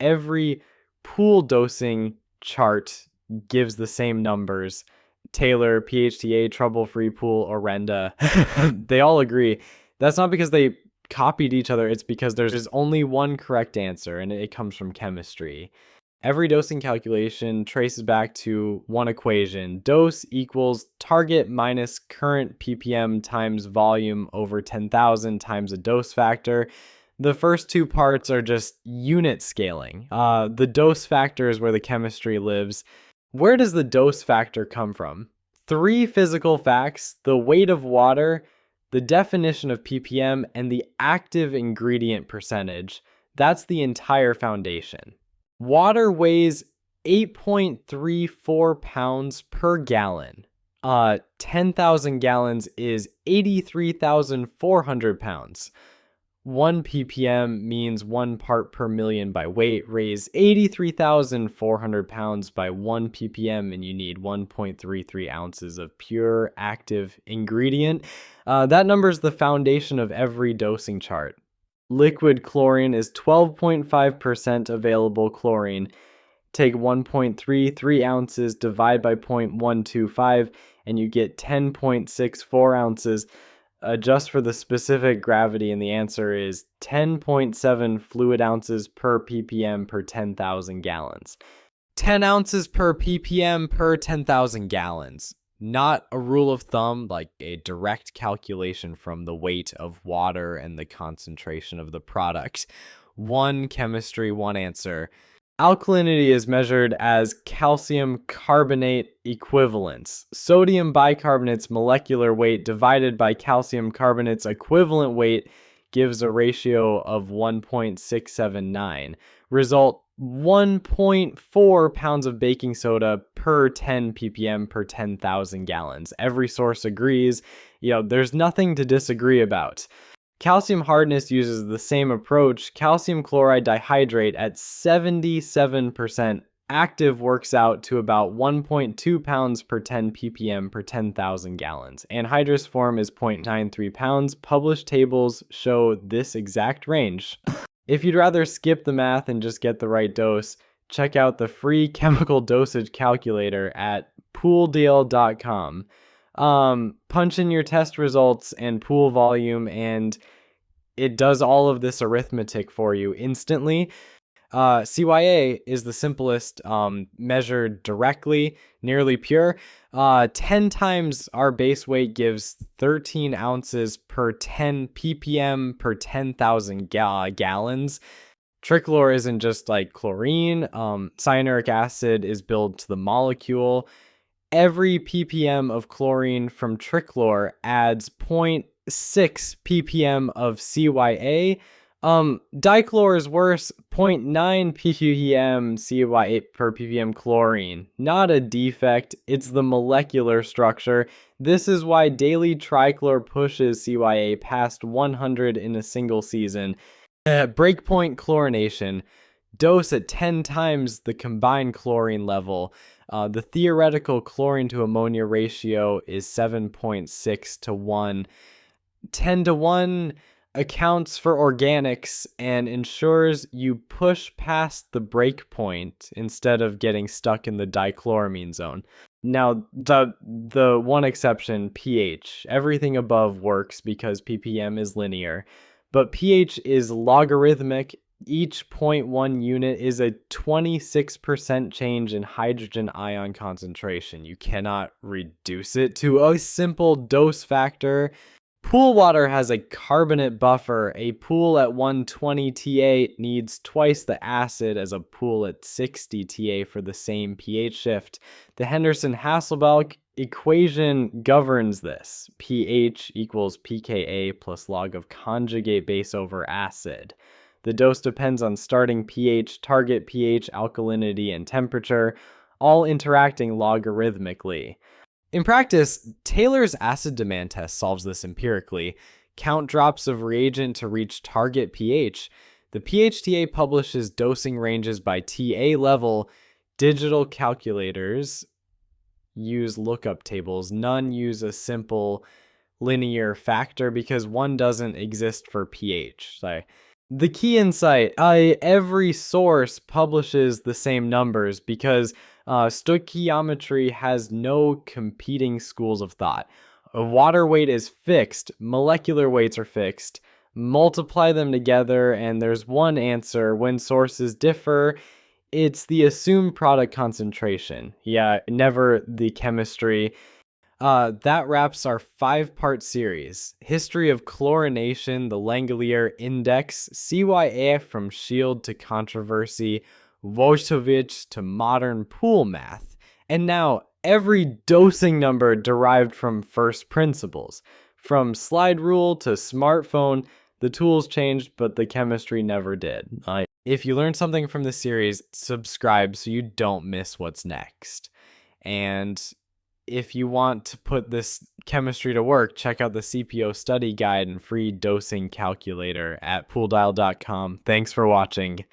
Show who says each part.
Speaker 1: every pool dosing chart gives the same numbers. Taylor, PHTA, Trouble-Free Pool, Orenda, they all agree. That's not because they copied each other. It's because there's only one correct answer, and it comes from chemistry. Every dosing calculation traces back to one equation. Dose equals target minus current ppm times volume over 10,000 times a dose factor. The first two parts are just unit scaling. The dose factor is where the chemistry lives. Where does the dose factor come from? 3 physical facts: the weight of water, the definition of ppm, and the active ingredient percentage. That's the entire foundation. Water weighs 8.34 pounds per gallon. 10,000 gallons is 83,400 pounds. 1 ppm means 1 part per million by weight. Raise 83,400 pounds by 1 ppm, and you need 1.33 ounces of pure active ingredient. That number is the foundation of every dosing chart. Liquid chlorine is 12.5% available chlorine. Take 1.33 ounces, divide by 0.125, and you get 10.64 ounces. Adjust for the specific gravity, and the answer is 10.7 fluid ounces per ppm per 10,000 gallons. 10 ounces per ppm per 10,000 gallons. Not a rule of thumb, like a direct calculation from the weight of water and the concentration of the product. One chemistry, one answer. Alkalinity is measured as calcium carbonate equivalence. Sodium bicarbonate's molecular weight divided by calcium carbonate's equivalent weight gives a ratio of 1.679. Result: 1.4 pounds of baking soda per 10 ppm per 10,000 gallons. Every source agrees. There's nothing to disagree about. Calcium hardness uses the same approach. Calcium chloride dihydrate at 77% active works out to about 1.2 pounds per 10 ppm per 10,000 gallons. Anhydrous form is 0.93 pounds. Published tables show this exact range. If you'd rather skip the math and just get the right dose, check out the free chemical dosage calculator at PoolDial.com. Punch in your test results and pool volume, and it does all of this arithmetic for you instantly. CYA is the simplest, measured directly, nearly pure. 10 times our base weight gives 13 ounces per 10 ppm per 10,000 gallons. Trichlor isn't just like chlorine. Cyanuric acid is built to the molecule. Every ppm of chlorine from Trichlor adds 0.6 ppm of CYA. Dichlor is worse, 0.9 ppm CYA per ppm chlorine. Not a defect, it's the molecular structure. This is why daily Trichlor pushes CYA past 100 in a single season. Breakpoint chlorination. Dose at 10 times the combined chlorine level. The theoretical chlorine to ammonia ratio is 7.6 to 1. 10 to 1 accounts for organics and ensures you push past the breakpoint instead of getting stuck in the dichloramine zone. Now, the one exception, pH. Everything above works because ppm is linear, but pH is logarithmic. Each 0.1 unit is a 26% change in hydrogen ion concentration. You cannot reduce it to a simple dose factor. Pool water has a carbonate buffer. A pool at 120 TA needs twice the acid as a pool at 60 TA for the same pH shift. The Henderson-Hasselbalch equation governs this. pH equals pKa plus log of conjugate base over acid. The dose depends on starting pH, target pH, alkalinity, and temperature, all interacting logarithmically. In practice, Taylor's acid demand test solves this empirically. Count drops of reagent to reach target pH. The PHTA publishes dosing ranges by TA level. Digital calculators use lookup tables. None use a simple linear factor because one doesn't exist for pH. The key insight, every source publishes the same numbers because stoichiometry has no competing schools of thought. A water weight is fixed, molecular weights are fixed. Multiply them together, and there's one answer. When sources differ, it's the assumed product concentration. Yeah, never the chemistry. That wraps our 5-part series. History of chlorination, the Langelier Index, CYA from shield to controversy, Wojtowicz to modern pool math, and now every dosing number derived from first principles. From slide rule to smartphone, the tools changed, but the chemistry never did. If you learned something from this series, subscribe so you don't miss what's next. And if you want to put this chemistry to work, check out the CPO study guide and free dosing calculator at PoolDial.com. Thanks for watching.